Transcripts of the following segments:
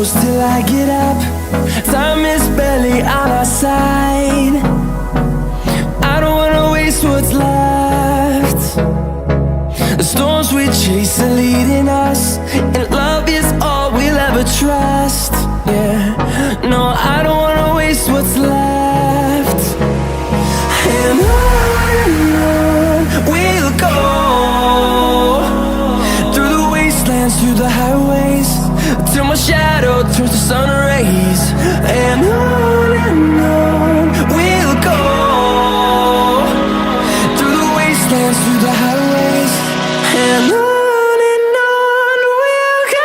close till I get up. Time is barely on our side. I don't wanna waste what's left. The storms we chase are leading us, and love is all we'll ever trust. Yeah, no, I don't wanna waste what's left. And on we'll go, through the wastelands, through the highways, till my shadow turns to sun rays. And on we'll go, through the wastelands, through the highways, and on we'll go.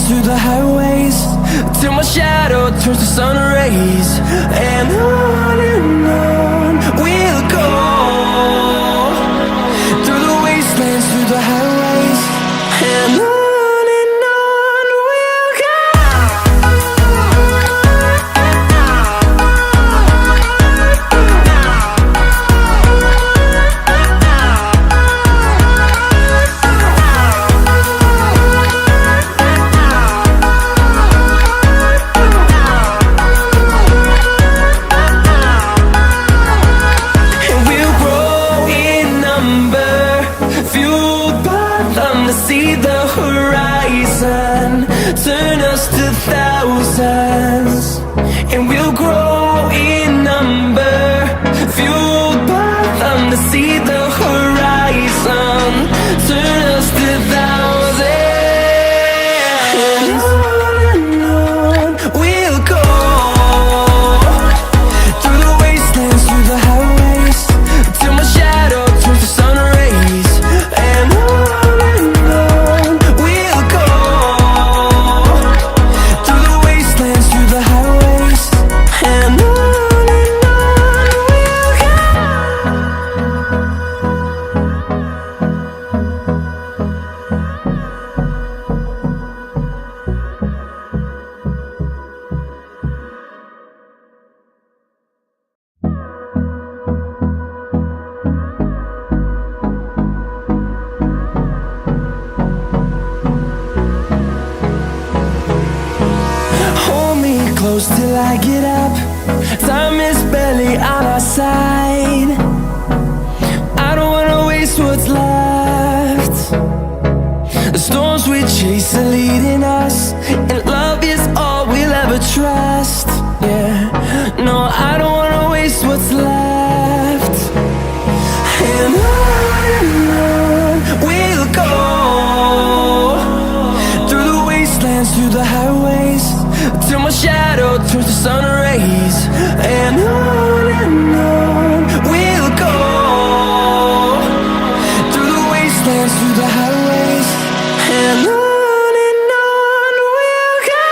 Through the highways, till my shadow turns to sun rays. And on we'll go, through the wastelands, through the highways, and on we'll go. See the horizon, turn us to thousands, and we'll grow in number, fueled by them. To see the horizon, turn us to thousands, and on we'll go, through the wastelands, through the highways, till my shadow turns to sun rays. And close till I get up. Time is barely on our side. I don't wanna waste what's left. The storms we chase are leading us, and love is all we'll ever trust. Yeah, no, I don't wanna waste what's left. And on we'll go, through the wastelands, through the highways, till my shadow turns to sun rays. And on we'll go, through the wastelands, through the highways, and on we'll go.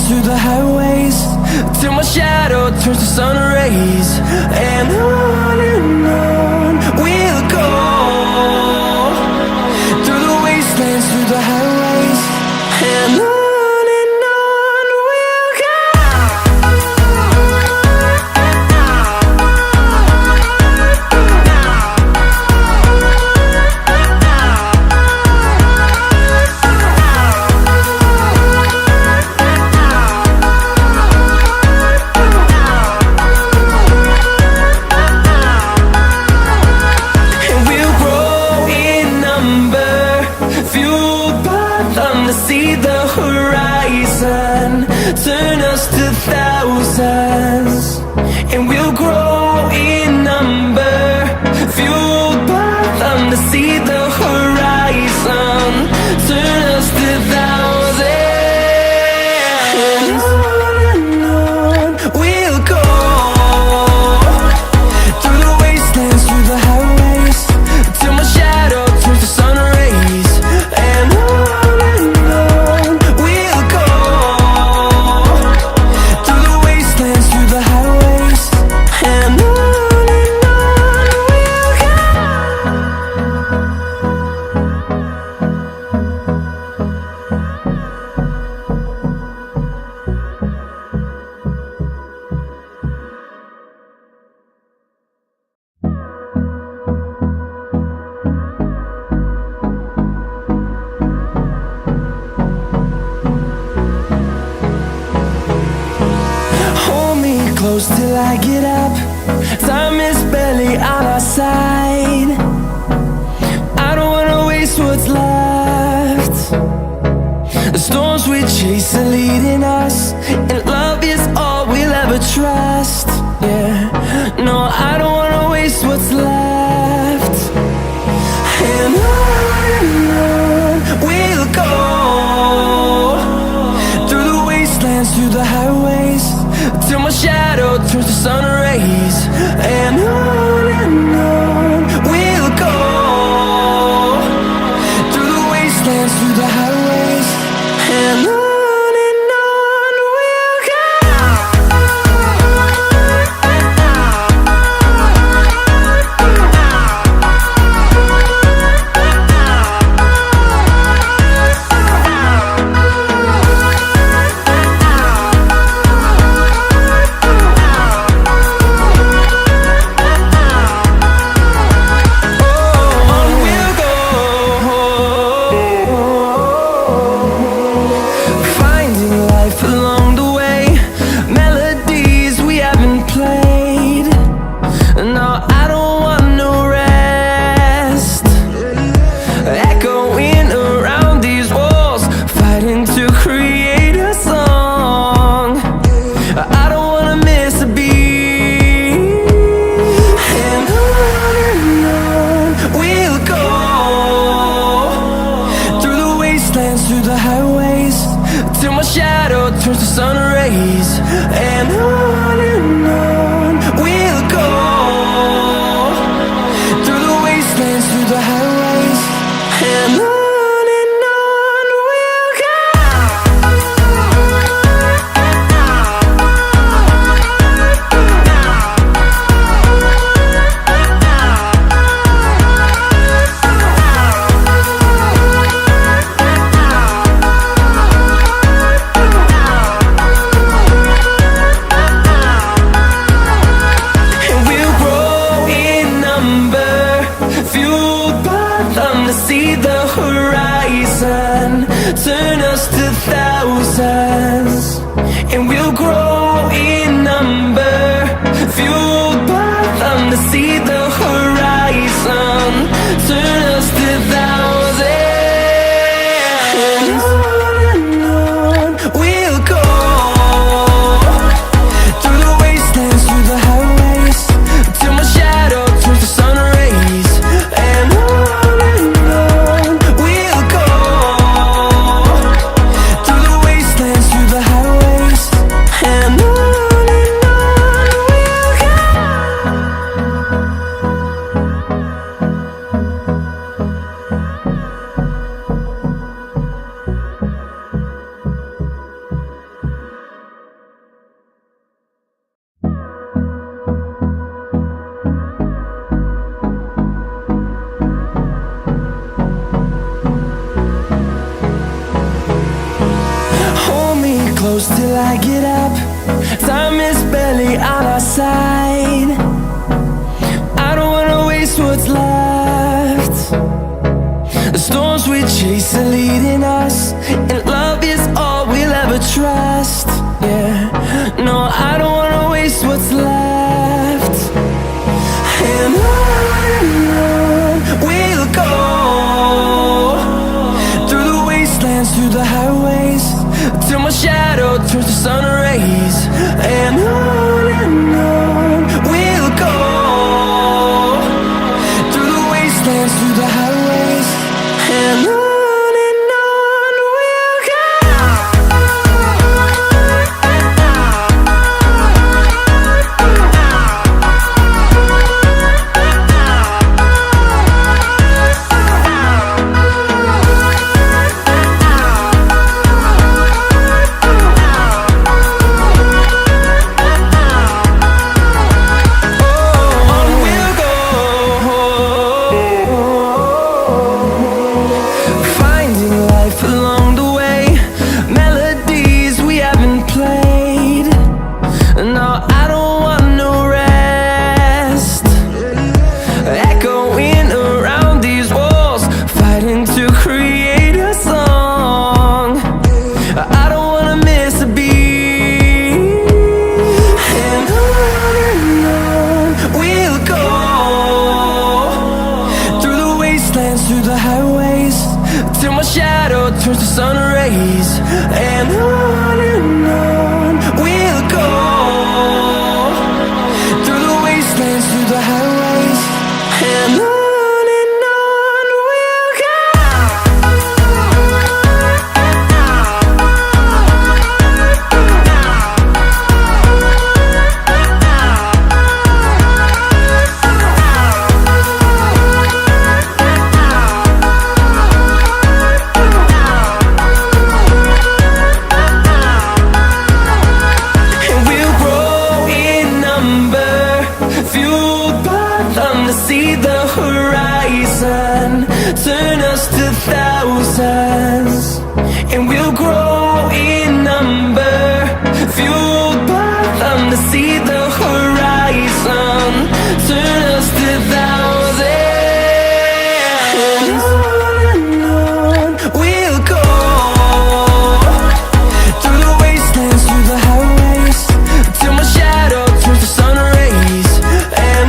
through the highways, till my shadow turns to sun rays. And on we'll go, through the wastelands, through the highways. And on we'll go. See the horizon, turn us to thousands, and we'll grow in number, fueled by them. To see the horizon, turn us to thousands, and on we'll go, through the wastelands, through the highways, till my shadow turns to sun rays. And close till I get up. Time is barely on our side. I don't wanna waste what's left. The storms we chase are leading us, and love is all we'll ever trust. Yeah, no, I don't wanna waste what's left. And on we'll go, through the wastelands, through the highways, till my shadow turns to sun rays. And on we'll go, through the wastelands, through the highways. And on we'll go. Through the highways, till my shadow turns to sun rays. And on we'll go, through the wastelands, through the highways. And on we'll go. To see the horizon, turn us to thousands, and we'll grow in number, fueled by them. To see the horizon, turn us to thousands, and on we'll go, through the wastelands, through the highways, till my shadow turns to sun rays. And on through the wastelands, through the highways. And on close till I get up. Time is barely on our side. I don't wanna waste what's left. The storms we chase are leading us, and love is all we'll ever trust. Yeah, no, I don't wanna waste what's left. And on we'll go, through the wastelands, through the highways, till my shadow turns to sun rays. And on we'll go, through the wastelands, through the highways, and on we'll go. Through the highways, till my shadow turns to sun rays. And on we'll go, through the wastelands, through the highways, and on we'll go. See the horizon, turn us to thousands, and we'll grow in number, fueled by them. To see the horizon, turn us to thousands, and on we'll go, through the wastelands, through the highways, till my shadow turns to sun rays. And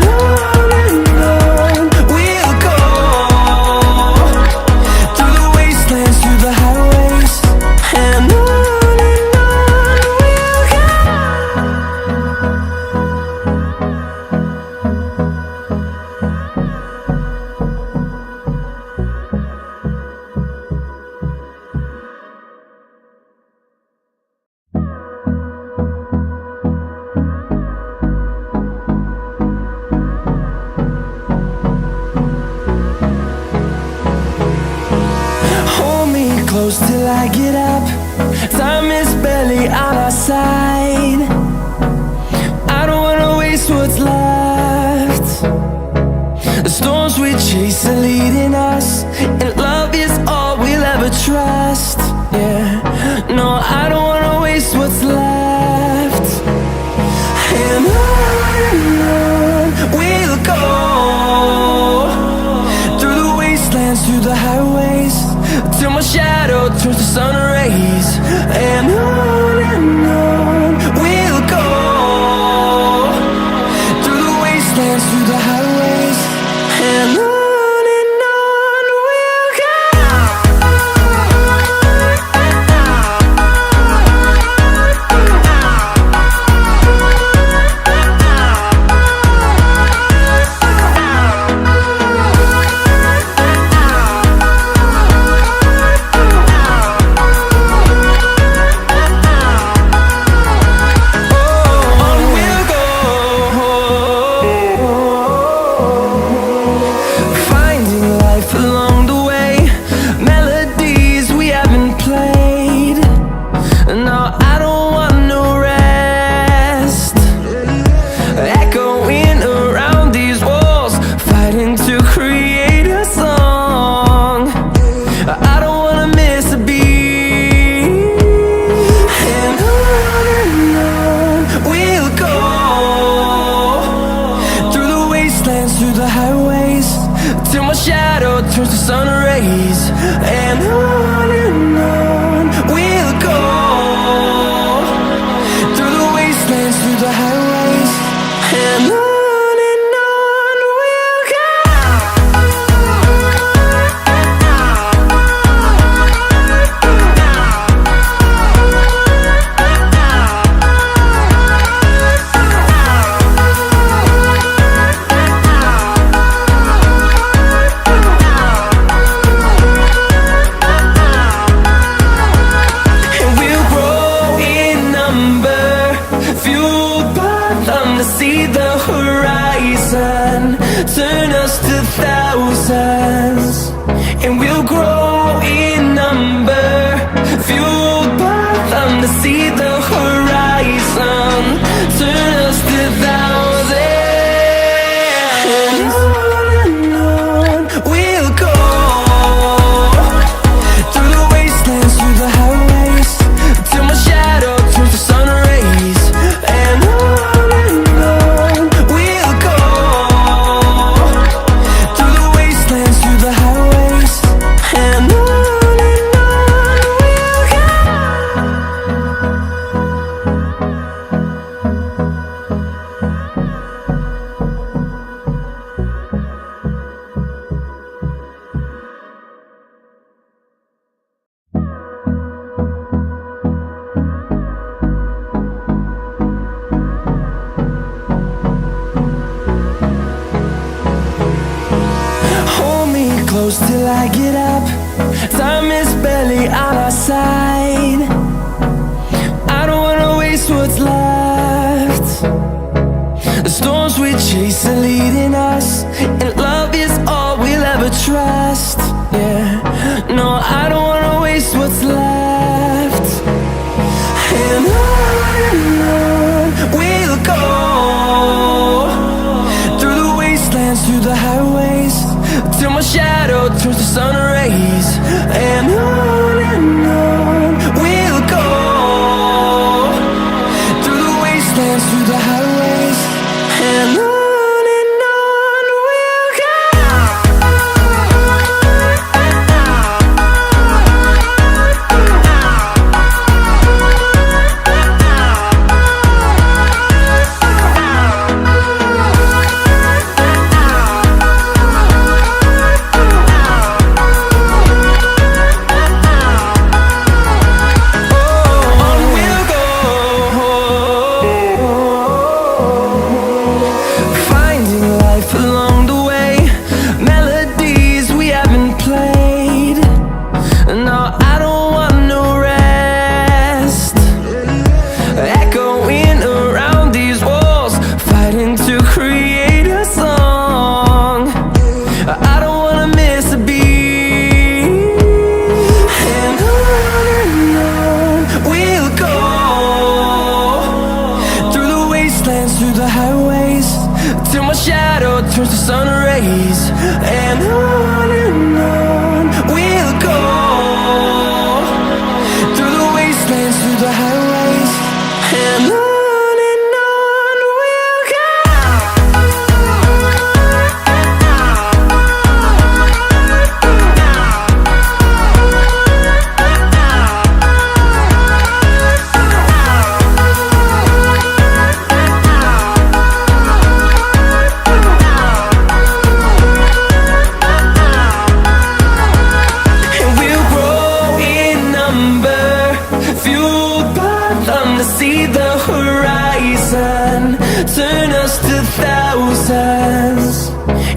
close till I get up. Time is barely on our side. I don't wanna waste what's left. The storms we chase are leading us, and love is all we'll ever trust. Yeah, no, I don't wanna waste what's left. And on we'll go, through the wastelands, through the highways, till my shadow turns to sun rays. And on we'll go, through the wastelands, through the highways, and on we'll go. close till I get up. Time is barely on our side. I don't wanna waste what's left. The storms we chase are leading us, and love is all we'll ever trust. Yeah, no, I don't wanna waste what's left. And on we'll go, through the wastelands, through the highways, till my shadow turns to sun rays. And on we'll go, through the wastelands, through the highways, and on we'll go. Through the highways, till my shadow turns to sun rays. And on we'll go, through the wastelands, through the highways, and on we'll go. See the horizon turn us to thousands,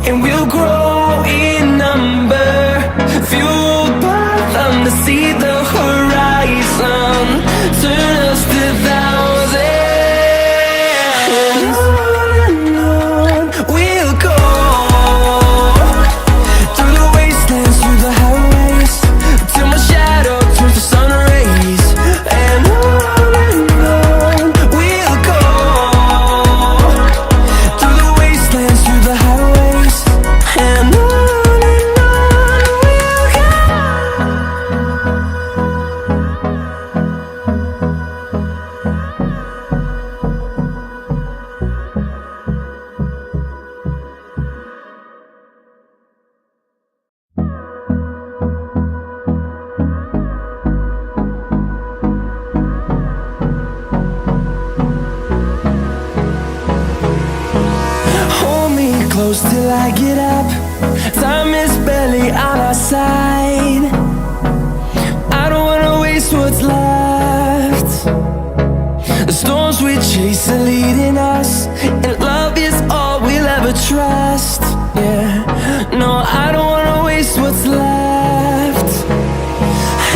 and we'll grow in number, fueled by them. To see the horizon turn us to thousands, and on we'll go, through the wastelands, through the highways, till my shadow turns to sun rays. And close till I get up. Time is barely on our side. I don't wanna waste what's left. The storms we chase are leading us, and love is all we'll ever trust. Yeah, no, I don't wanna waste what's left.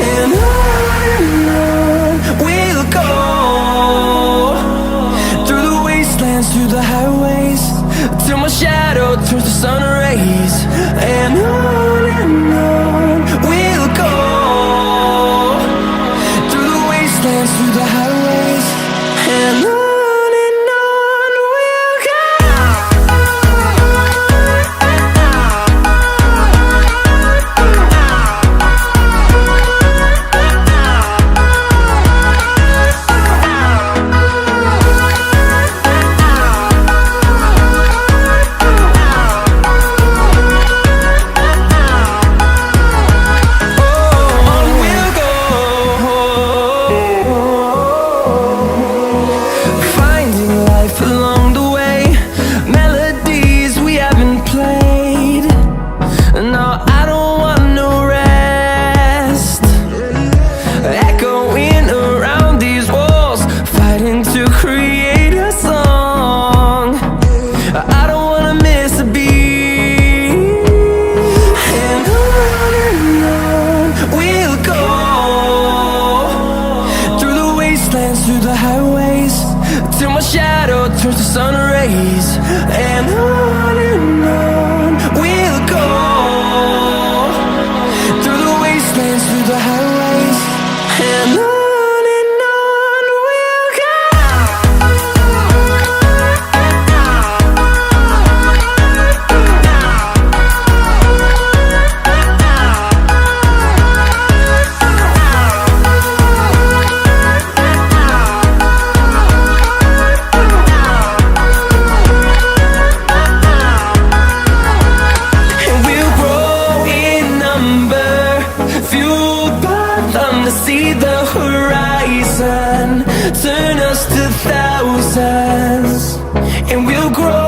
And on we'll go, through the wastelands, through the highways, till my shadow turns to sun rays. And on we'll go, through the wastelands, through the highways, and on we'll go. On we'll go, turns to sun rays, and on we'll go, through the wastelands, through the highways, and on we'll go. To see the horizon turn us to thousands, and we'll grow